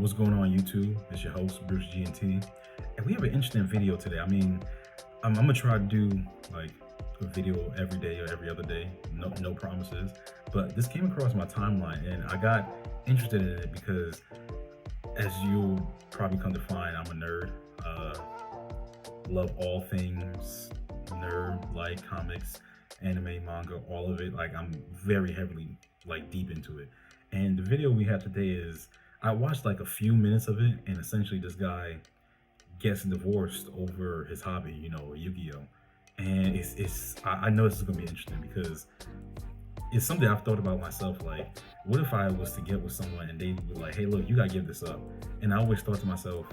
What's going on, YouTube? It's your host, Bruce GNT, and we have an interesting video today. I'm gonna try to do like a video every day or every other day. No promises, but this came across my timeline, and I got interested in it because, as you probably come to find, I'm a nerd. Love all things nerd, like comics, anime, manga, all of it. Like I'm very heavily like deep into it. And the video we have today is I watched like a few minutes of it, and essentially this guy gets divorced over his hobby, Yu-Gi-Oh. And I know this is gonna be interesting because it's something I've thought about myself. Like, what if I was to get with someone and they were like, "Hey, look, you gotta give this up," and I always thought to myself,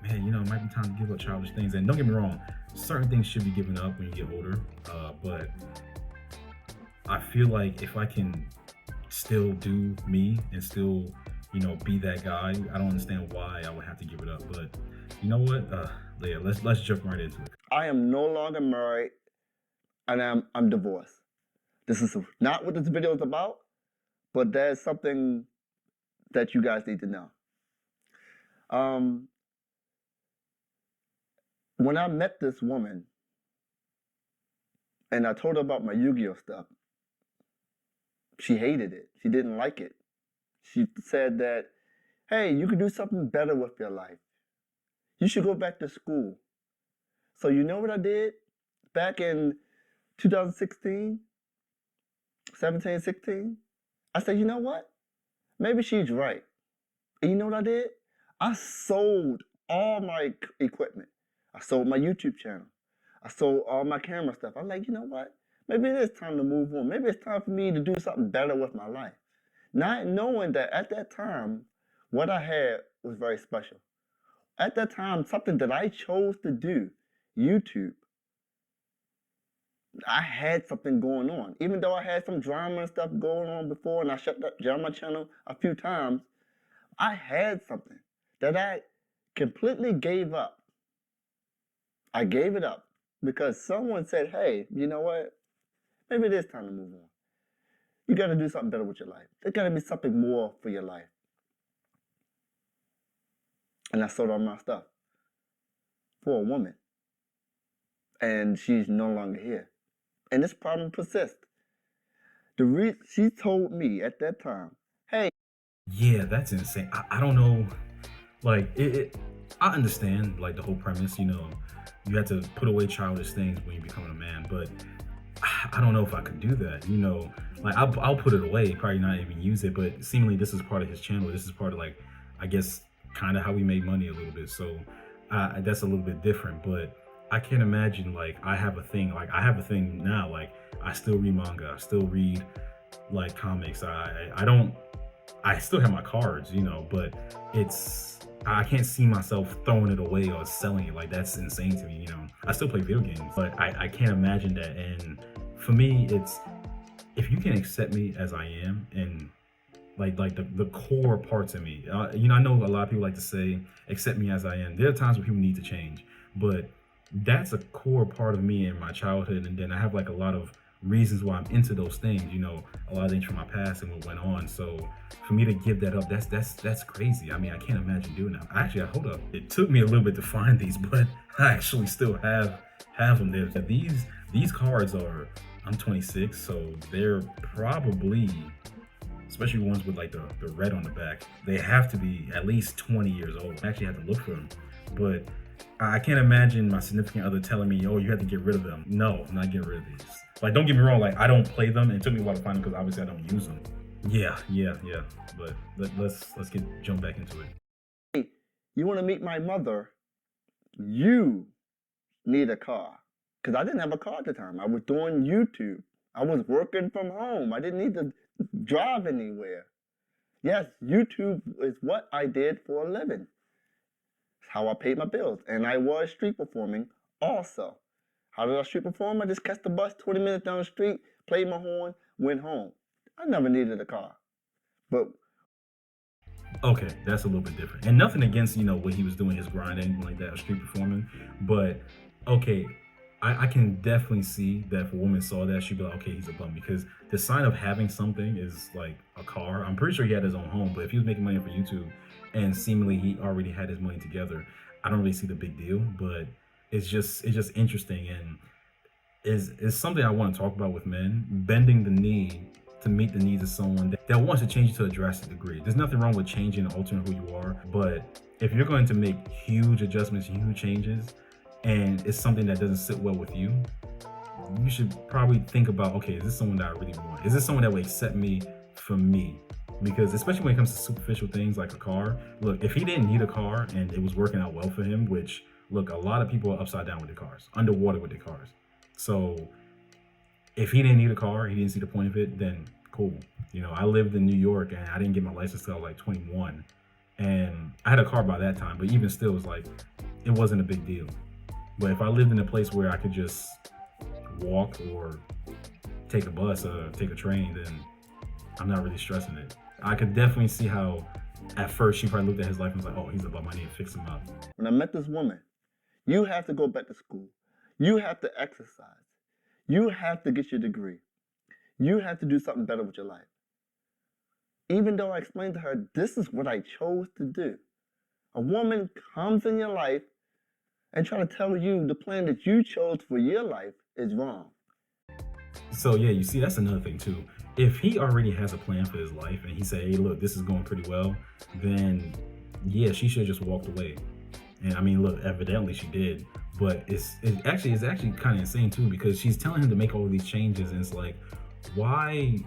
man, it might be time to give up childish things. And don't get me wrong, certain things should be given up when you get older. But I feel like if I can still do me and still, be that guy, I don't understand why I would have to give it up. But you know what, Leah, let's jump right into it. I am no longer married, and I'm divorced. This is not what this video is about, but there's something that you guys need to know. When I met this woman and I told her about my Yu-Gi-Oh stuff, she hated it. She didn't like it. She said that, hey, you could do something better with your life. You should go back to school. So you know what I did back in 2016, 17, 16? I said, you know what? Maybe she's right. And you know what I did? I sold all my equipment. I sold my YouTube channel. I sold all my camera stuff. I'm like, you know what? Maybe it is time to move on. Maybe it's time for me to do something better with my life. Not knowing that at that time, what I had was very special. At that time, something that I chose to do, YouTube, I had something going on. Even though I had some drama and stuff going on before and I shut down my channel a few times, I had something that I completely gave up. I gave it up because someone said, hey, you know what? Maybe it is time to move on. You got to do something better with your life. There's got to be something more for your life. And I sold all my stuff for a woman. And she's no longer here. And this problem persists. She told me at that time, hey. Yeah, that's insane. I don't know. Like, I understand, like, the whole premise, you have to put away childish things when you become a man, but I don't know if I could do that, like I'll put it away, probably not even use it, but seemingly this is part of his channel. This is part of, like, I guess, kind of how we made money a little bit. So that's a little bit different, but I can't imagine, like, I have a thing now, like, I still read manga, I still read, like, comics. I still have my cards, but I can't see myself throwing it away or selling it. Like, that's insane to me, I still play video games, but I can't imagine that. And for me, it's, if you can accept me as I am, and like the core parts of me, I know a lot of people like to say, accept me as I am. There are times where people need to change, but that's a core part of me in my childhood. And then I have, like, a lot of reasons why I'm into those things, a lot of things from my past and what went on. So for me to give that up, that's crazy. I mean, I can't imagine doing that. Actually, hold up. It took me a little bit to find these, but I actually still have them there. These cards are, I'm 26, so they're probably, especially ones with, like, the red on the back, they have to be at least 20 years old. I actually have to look for them, but I can't imagine my significant other telling me, oh, you have to get rid of them. No, I'm not getting rid of these. Like, don't get me wrong, like, I don't play them. It took me a while to find them because obviously I don't use them. Yeah. But let's jump back into it. Hey, you want to meet my mother? You need a car. Because I didn't have a car at the time. I was doing YouTube. I was working from home. I didn't need to drive anywhere. Yes, YouTube is what I did for a living. It's how I paid my bills. And I was street performing also. How did I street perform? I just catch the bus 20 minutes down the street, played my horn, went home. I never needed a car. But okay, that's a little bit different. And nothing against, what he was doing, his grind, anything like that, or street performing. But okay, I can definitely see that if a woman saw that, she'd be like, okay, he's a bum. Because the sign of having something is like a car. I'm pretty sure he had his own home, but if he was making money for YouTube and seemingly he already had his money together, I don't really see the big deal. But it's just interesting, and is something I want to talk about with men, bending the knee to meet the needs of someone that wants to change you to a drastic degree. There's nothing wrong with changing and altering who you are, but if you're going to make huge adjustments, huge changes, and it's something that doesn't sit well with you, you should probably think about, okay, is this someone that I really want? Is this someone that will accept me for me? Because especially when it comes to superficial things like a car, look, if he didn't need a car and it was working out well for him, which, look, a lot of people are upside down with their cars, underwater with their cars. So if he didn't need a car, he didn't see the point of it, then cool. I lived in New York and I didn't get my license till I was like 21. And I had a car by that time, but even still, it was like, it wasn't a big deal. But if I lived in a place where I could just walk or take a bus or take a train, then I'm not really stressing it. I could definitely see how at first she probably looked at his life and was like, oh, he's a bum, I need to fix him up. When I met this woman, you have to go back to school. You have to exercise. You have to get your degree. You have to do something better with your life. Even though I explained to her, this is what I chose to do. A woman comes in your life and try to tell you the plan that you chose for your life is wrong. So yeah, you see, that's another thing too. If he already has a plan for his life and he said, hey, look, this is going pretty well, then yeah, she should have just walked away. And I mean, look, evidently she did, but it's actually kind of insane too, because she's telling him to make all of these changes, and it's like, why,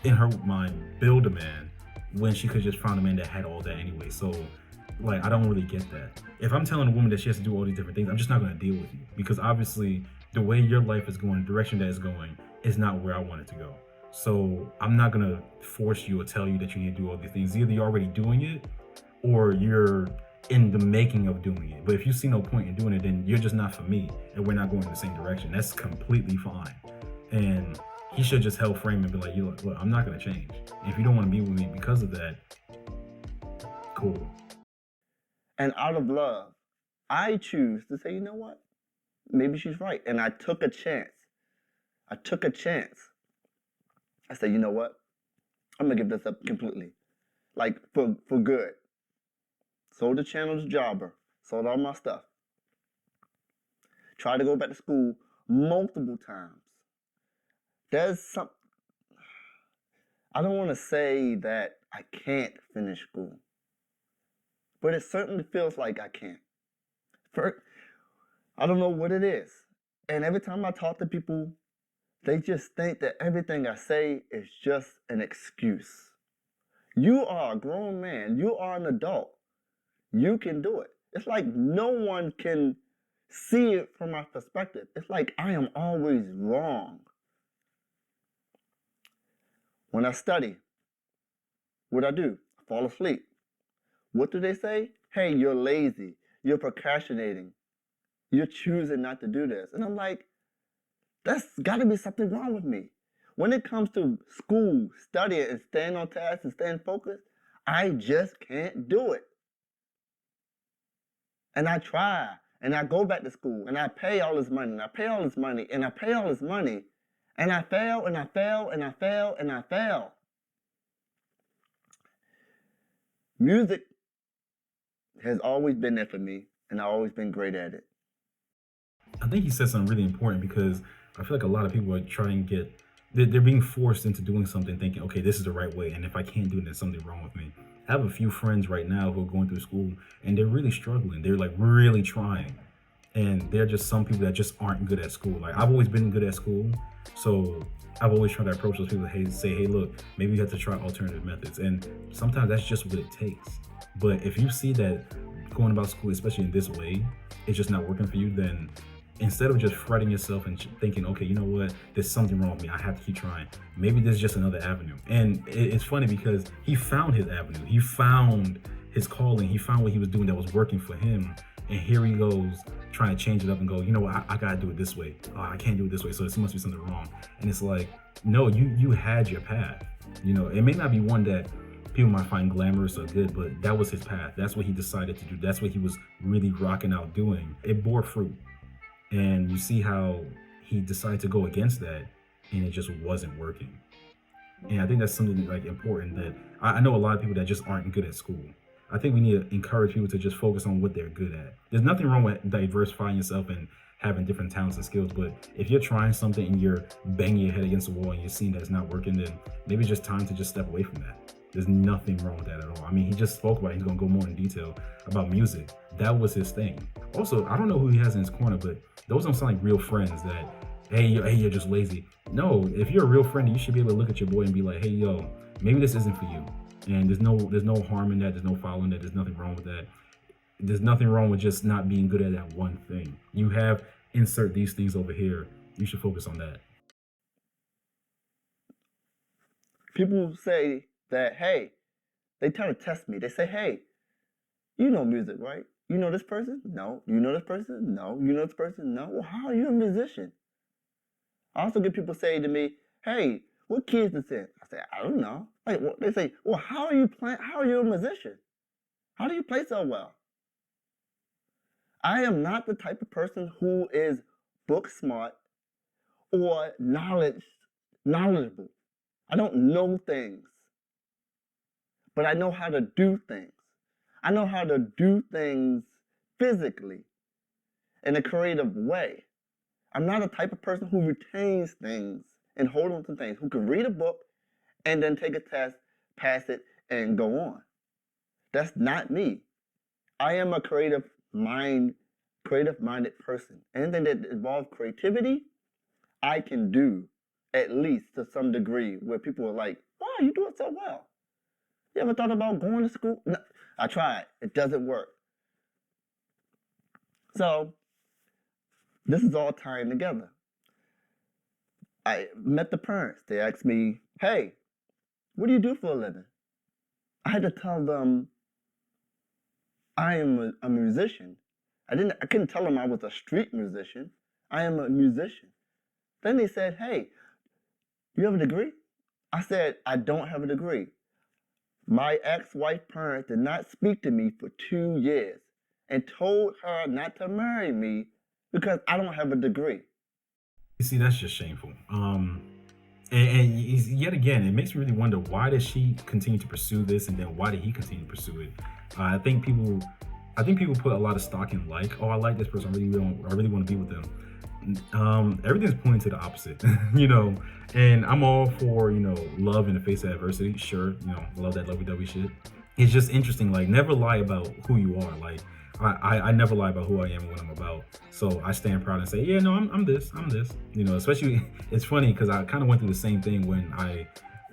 in her mind, build a man when she could just found a man that had all that anyway? So, like, I don't really get that. If I'm telling a woman that she has to do all these different things, I'm just not going to deal with you, because obviously the way your life is going, the direction that it's going, is not where I want it to go. So I'm not going to force you or tell you that you need to do all these things. Either you're already doing it or you're in the making of doing it. But if you see no point in doing it, then you're just not for me and we're not going in the same direction. That's completely fine. And he should just help frame and be like, look, I'm not going to change. If you don't want to be with me because of that, cool. And out of love, I choose to say, you know what? Maybe she's right. And I took a chance. I said, you know what? I'm going to give this up completely. Like, for good. Sold the channel to Jobber. Sold all my stuff. Tried to go back to school multiple times. There's some... I don't want to say that I can't finish school. But it certainly feels like I can't. I don't know what it is. And every time I talk to people, they just think that everything I say is just an excuse. You are a grown man. You are an adult. You can do it. It's like no one can see it from my perspective. It's like I am always wrong. When I study, what I do? I fall asleep. What do they say? Hey, you're lazy. You're procrastinating. You're choosing not to do this. And I'm like, that's got to be something wrong with me. When it comes to school, studying, and staying on task and staying focused, I just can't do it. And I try, and I go back to school, and I pay all this money, and I pay all this money, and I pay all this money, and I fail, and I fail, and I fail, and I fail. Music has always been there for me, and I've always been great at it. I think he said something really important, because I feel like a lot of people are trying to they're being forced into doing something thinking, okay, this is the right way, and if I can't do it, there's something wrong with me. I have a few friends right now who are going through school and they're really struggling. They're like really trying. And they're just some people that just aren't good at school. Like, I've always been good at school, so I've always tried to approach those people, hey, look, maybe you have to try alternative methods. And sometimes that's just what it takes. But if you see that going about school, especially in this way, it's just not working for you, then instead of just fretting yourself and thinking, okay, you know what, there's something wrong with me, I have to keep trying. Maybe there's just another avenue. And it's funny because he found his avenue. He found his calling. He found what he was doing that was working for him. And here he goes trying to change it up and go, you know what, I gotta do it this way. Oh, I can't do it this way, so there must be something wrong. And it's like, no, you had your path. You know, it may not be one that people might find glamorous or good, but that was his path. That's what he decided to do. That's what he was really rocking out doing. It bore fruit. And you see how he decided to go against that, and it just wasn't working. And I think that's something like important that I know a lot of people that just aren't good at school. I think we need to encourage people to just focus on what they're good at. There's nothing wrong with diversifying yourself and having different talents and skills, but if you're trying something and you're banging your head against the wall and you're seeing that it's not working, then maybe it's just time to just step away from that. There's nothing wrong with that at all. I mean, he just spoke about it. He's gonna go more in detail about music. That was his thing. Also, I don't know who he has in his corner, but those don't sound like real friends that, hey, you're just lazy. No, if you're a real friend, you should be able to look at your boy and be like, hey, yo, maybe this isn't for you. And there's no harm in that. There's no foul in that. There's nothing wrong with that. There's nothing wrong with just not being good at that one thing. You have insert these things over here. You should focus on that. People say that, hey, they try to test me. They say, hey, you know music, right? You know this person? No. You know this person? No. You know this person? No. Well, how are you a musician? I also get people say to me, hey, what key is this in? I say, I don't know. Like, they say, well, how are you playing? How are you a musician? How do you play so well? I am not the type of person who is book smart or knowledgeable. I don't know things, but I know how to do things. I know how to do things physically in a creative way. I'm not a type of person who retains things and hold on to things, who can read a book and then take a test, pass it, and go on. That's not me. I am a creative-minded person. Anything that involves creativity, I can do, at least to some degree, where people are like, wow, you do it so well. You ever thought about going to school? No, I tried. It doesn't work. So, this is all tying together. I met the parents. They asked me, hey, what do you do for a living? I had to tell them I am a musician. I couldn't tell them I was a street musician. I am a musician. Then they said, hey, you have a degree? I said, I don't have a degree. My ex-wife parents did not speak to me for 2 years and told her not to marry me because I don't have a degree. You see, that's just shameful. And yet again, it makes me really wonder, why does she continue to pursue this, and then why did he continue to pursue it? I think people put a lot of stock in, like, oh, I like this person, I really want to be with them. Everything's pointing to the opposite, you know. And I'm all for, love in the face of adversity. Sure, love that lovey-dovey shit. It's just interesting, like, never lie about who you are. Like, I never lie about who I am and what I'm about. So I stand proud and say, yeah, no, I'm this. Especially, it's funny because I kind of went through the same thing when I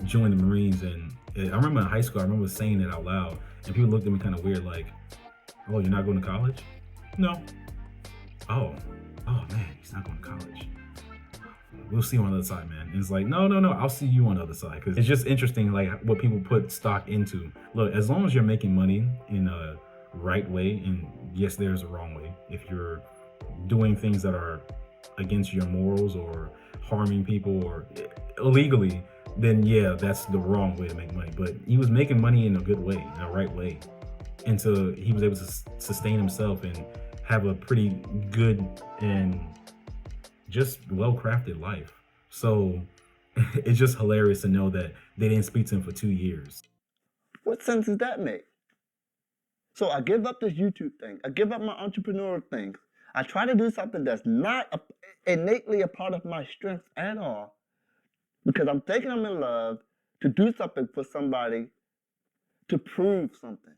joined the Marines. And I remember in high school, I remember saying it out loud, and people looked at me kind of weird, like, oh, you're not going to college? No. Oh man, he's not going to college. We'll see you on the other side, man. And it's like, no, I'll see you on the other side. Because it's just interesting, like, what people put stock into. Look, as long as you're making money in a right way, and yes, there's a wrong way. If you're doing things that are against your morals or harming people or illegally, then yeah, that's the wrong way to make money. But he was making money in a good way, in a right way. And so he was able to sustain himself and have a pretty good and just well-crafted life. So it's just hilarious to know that they didn't speak to him for 2 years. What sense does that make? So I give up this YouTube thing. I give up my entrepreneurial thing. I try to do something that's not innately a part of my strengths at all, because I'm thinking I'm in love to do something for somebody, to prove something.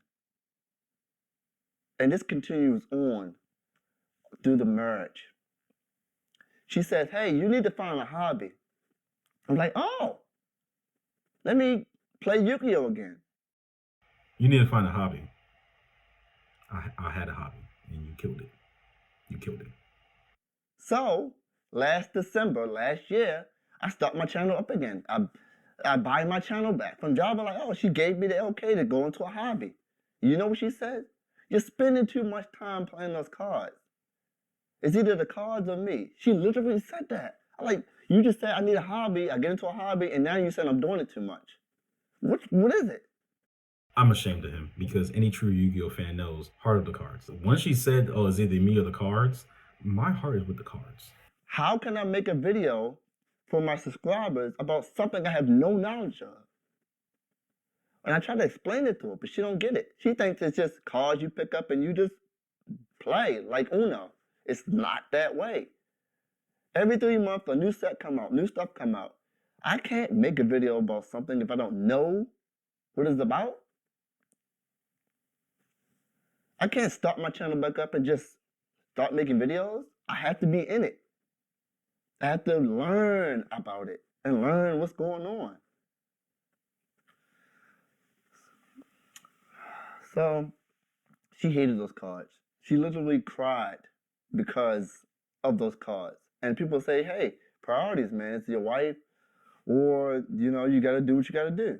And this continues on through the marriage. She says, hey, you need to find a hobby. I'm like, oh, let me play Yu-Gi-Oh again. You need to find a hobby. I had a hobby, and you killed it. So, last December, last year, I start my channel up again. I buy my channel back from Java. Like, oh, she gave me the okay to go into a hobby. You know what she said? You're spending too much time playing those cards. It's either the cards or me. She literally said that. I'm like, you just said I need a hobby, I get into a hobby, and now you said I'm doing it too much. What is it? I'm ashamed of him, because any true Yu-Gi-Oh fan knows Heart of the Cards. Once she said, oh, it's either me or the cards, My heart is with the cards. How can I make a video for my subscribers about something I have no knowledge of? And I try to explain it to her, but she don't get it. She thinks it's just cards you pick up and you just play like Uno. It's not that way. Every 3 months, a new set come out, new stuff come out. I can't make a video about something if I don't know what it's about. I can't start my channel back up and just start making videos. I have to be in it. I have to learn about it and learn what's going on. So she hated those cards. She literally cried because of those cards. And people say, hey, priorities, man. It's your wife, or, you know, you got to do what you got to do.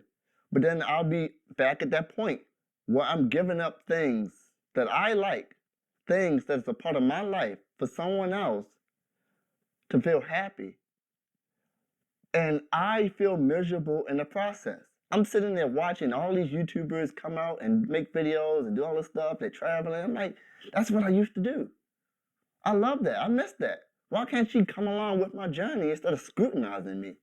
But then I'll be back at that point where I'm giving up things that I like, things that's a part of my life for someone else to feel happy. And I feel miserable in the process. I'm sitting there watching all these YouTubers come out and make videos and do all this stuff. They're traveling. I'm like, that's what I used to do. I love that. I miss that. Why can't she come along with my journey instead of scrutinizing me?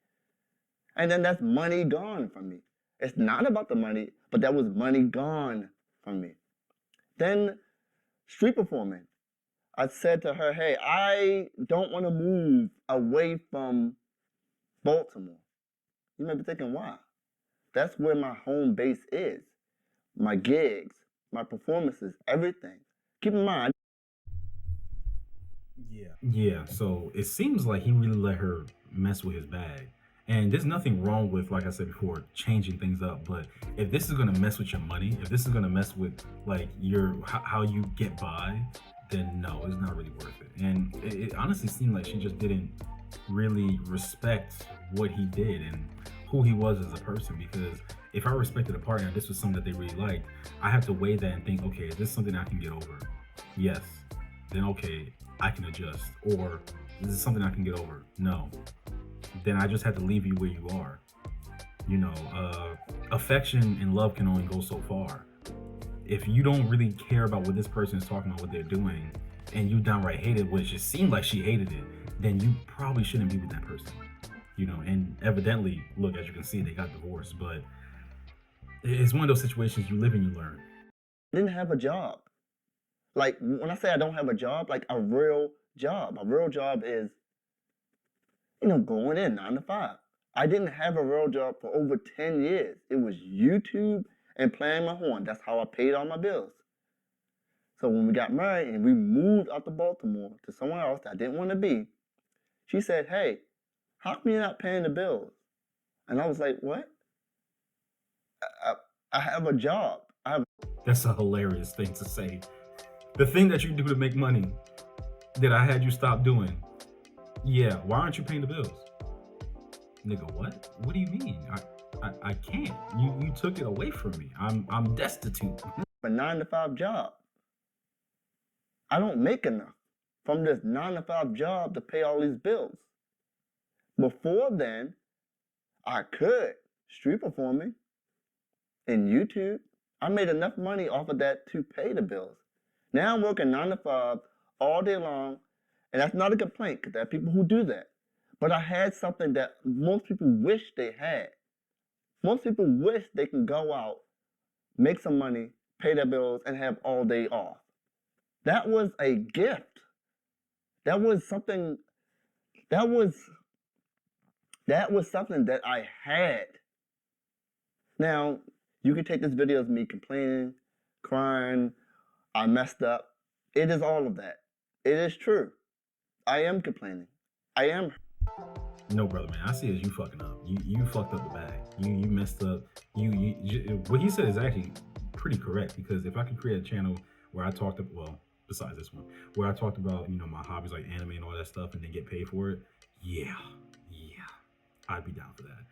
And then that's money gone from me. It's not about the money, but that was money gone from me. Then street performing. I said to her, hey, I don't want to move away from Baltimore. You may be thinking, why? That's where my home base is. My gigs, my performances, everything. Keep in mind. Yeah, so it seems like he really let her mess with his bag. And there's nothing wrong with, like I said before, changing things up. But if this is gonna mess with your money, if this is gonna mess with like how you get by, then no, it's not really worth it. And it honestly seemed like she just didn't really respect what he did and who he was as a person. Because if I respected a partner, this was something that they really liked, I have to weigh that and think, okay, is this something I can get over? Yes. Then okay, I can adjust. Or is this something I can get over? No. Then I just have to leave you where you are. You know, affection and love can only go so far. If you don't really care about what this person is talking about, what they're doing, and you downright hate it, which it seemed like she hated it, then you probably shouldn't be with that person. You know, and evidently, look, as you can see, they got divorced. But it's one of those situations you live and you learn. I didn't have a job. Like, when I say I don't have a job, like a real job. A real job is, you know, going in 9 to 5. I didn't have a real job for over 10 years. It was YouTube and playing my horn. That's how I paid all my bills. So when we got married and we moved out to Baltimore to somewhere else that I didn't want to be, she said, hey, how come you're not paying the bills? And I was like, what? I have a job. That's a hilarious thing to say. The thing that you do to make money that I had you stop doing. Yeah, why aren't you paying the bills? Nigga, what? What do you mean? I can't. You took it away from me. I'm destitute. A 9 to 5 job. I don't make enough from this 9 to 5 job to pay all these bills. Before then, I could street performing in YouTube. I made enough money off of that to pay the bills. Now I'm working 9 to 5 all day long, and that's not a complaint because there are people who do that. But I had something that most people wish they had. Most people wish they can go out, make some money, pay their bills, and have all day off. That was a gift. That was something that something that I had. Now, you can take this video as me complaining, crying, I messed up. It is all of that. It is true. I am complaining. I am. No, brother, man. I see it as you fucking up. You fucked up the bag. You messed up. What he said is actually pretty correct, because if I could create a channel where I talked about, well, besides this one, where I talked about, you know, my hobbies like anime and all that stuff, and then get paid for it, yeah, I'd be down for that.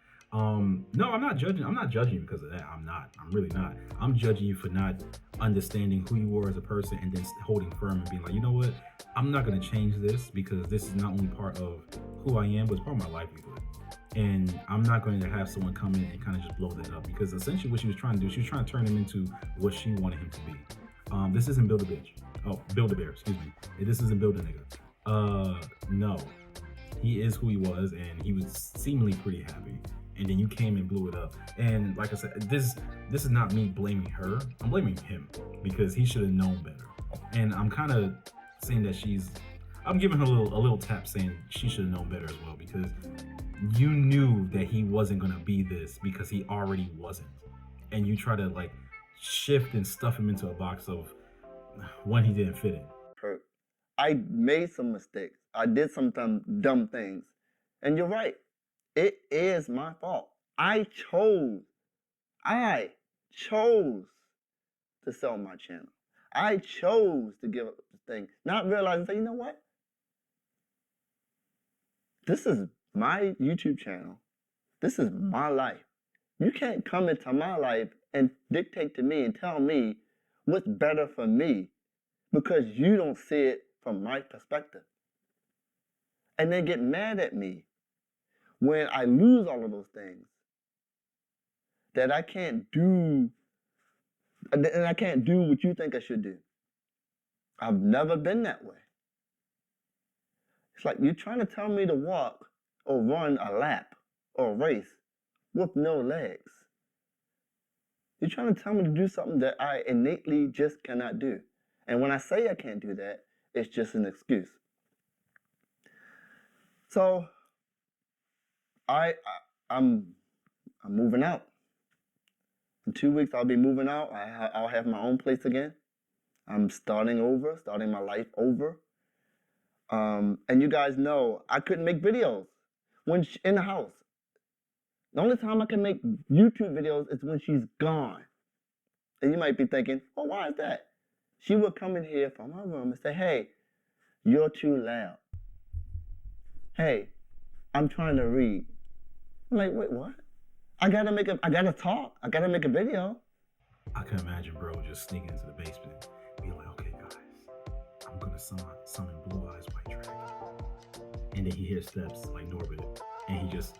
No, I'm not judging. I'm not judging you because of that. I'm not. I'm really not. I'm judging you for not understanding who you were as a person and then holding firm and being like, you know what? I'm not going to change this because this is not only part of who I am, but it's part of my livelihood. And I'm not going to have someone come in and kind of just blow that up, because essentially what she was trying to do, she was trying to turn him into what she wanted him to be. This isn't Build a Bitch. Oh, Build a Bear, excuse me. This isn't Build a Nigga. No, he is who he was, and he was seemingly pretty happy. And then you came and blew it up. And like I said, this is not me blaming her. I'm blaming him because he should have known better. And I'm kind of saying that I'm giving her a little tap, saying she should have known better as well because you knew that he wasn't gonna be this because he already wasn't, and you try to like shift and stuff him into a box of one he didn't fit in. Hurt. I made some mistakes. I did some dumb things. And you're right. It is my fault. I chose to sell my channel. I chose to give up the thing, not realizing, say, you know what? This is my YouTube channel. This is my life. You can't come into my life and dictate to me and tell me what's better for me because you don't see it from my perspective. And then get mad at me when I lose all of those things that I can't do, and I can't do what you think I should do. I've never been that way. It's like you're trying to tell me to walk or run a lap or a race with no legs. You're trying to tell me to do something that I innately just cannot do. And when I say I can't do that, it's just an excuse. So I'm moving out. In 2 weeks, I'll be moving out. I'll have my own place again. I'm starting my life over. And you guys know I couldn't make videos when in the house. The only time I can make YouTube videos is when she's gone. And you might be thinking, oh, why is that? She would come in here from her room and say, hey, you're too loud. Hey, I'm trying to read. I'm like, wait, what? I gotta talk. I gotta make a video. I can imagine bro just sneaking into the basement, being like, okay guys, I'm gonna summon Blue Eyes White Dragon. And then he hears steps like Norbit, and he just,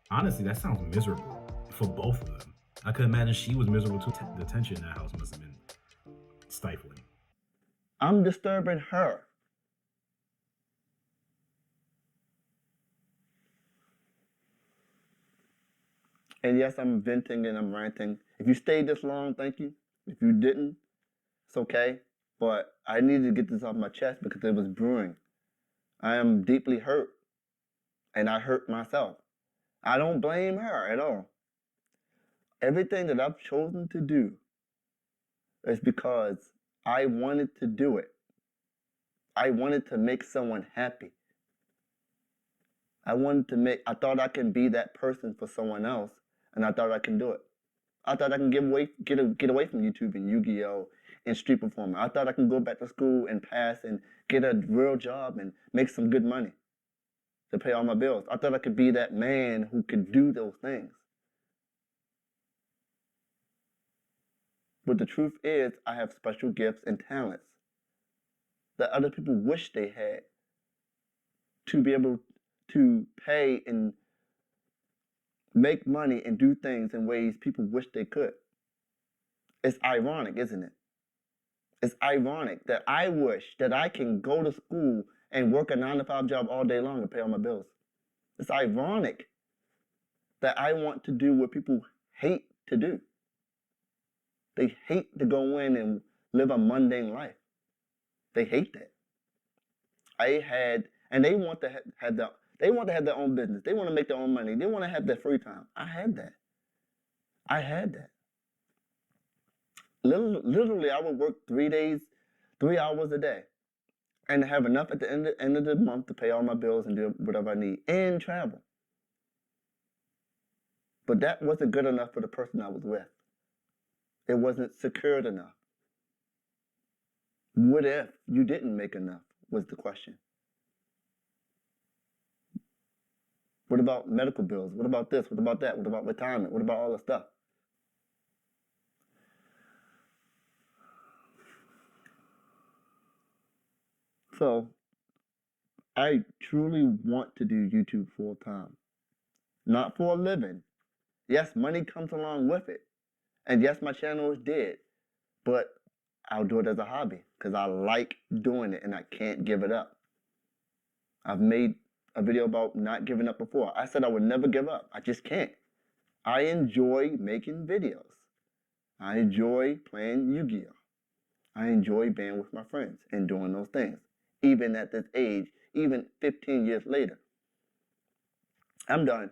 honestly, that sounds miserable for both of them. I could imagine she was miserable too. The tension in that house must have been stifling. I'm disturbing her. And yes, I'm venting and I'm ranting. If you stayed this long, thank you. If you didn't, it's okay. But I needed to get this off my chest because it was brewing. I am deeply hurt. And I hurt myself. I don't blame her at all. Everything that I've chosen to do is because I wanted to do it. I wanted to make someone happy. I thought I can be that person for someone else, and I thought I can do it. I thought I can get away from YouTube and Yu-Gi-Oh! And street performing. I thought I can go back to school and pass and get a real job and make some good money to pay all my bills. I thought I could be that man who could do those things. But the truth is, I have special gifts and talents that other people wish they had to be able to pay and make money and do things in ways people wish they could. It's ironic, isn't it? It's ironic that I wish that I can go to school and work a 9-to-5 job all day long and pay all my bills. It's ironic that I want to do what people hate to do. They hate to go in and live a mundane life. They hate that. And they want to have their own business. They want to make their own money. They want to have their free time. I had that. Literally, I would work 3 hours a day, and have enough at the end of the month to pay all my bills and do whatever I need and travel. But that wasn't good enough for the person I was with. It wasn't secured enough. What if you didn't make enough was the question. What about medical bills? What about this? What about that? What about retirement? What about all the stuff? So, I truly want to do YouTube full time. Not for a living. Yes, money comes along with it. And yes, my channel is dead. But I'll do it as a hobby because I like doing it and I can't give it up. I've made a video about not giving up before. I said I would never give up. I just can't. I enjoy making videos. I enjoy playing Yu-Gi-Oh! I enjoy being with my friends and doing those things. Even at this age, even 15 years later. I'm done.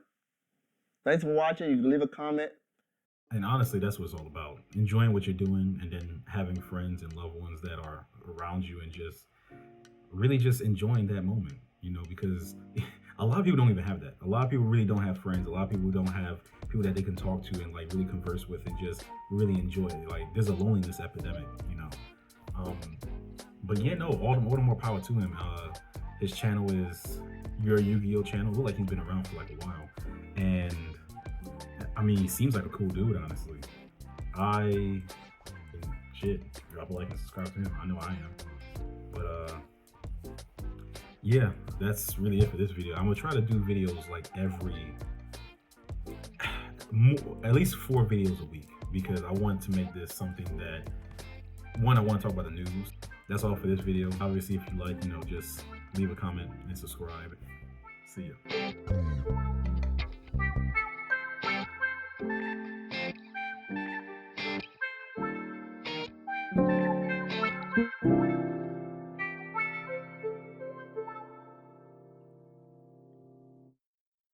Thanks for watching. You can leave a comment. And honestly, that's what it's all about. Enjoying what you're doing and then having friends and loved ones that are around you and just really just enjoying that moment, because a lot of people don't even have that. A lot of people really don't have friends. A lot of people don't have people that they can talk to and like really converse with and just really enjoy it. Like there's a loneliness epidemic. But yeah, no, all the more power to him. His channel is Your Yu-Gi-Oh channel. Look like he's been around for like a while. And I mean, he seems like a cool dude, honestly. Shit, drop a like and subscribe to him. I know I am. But yeah, that's really it for this video. I'm gonna try to do videos like at least 4 videos a week, because I want to make this something that, one, I want to talk about the news. That's all for this video. Obviously, if you like, just leave a comment and subscribe. See ya.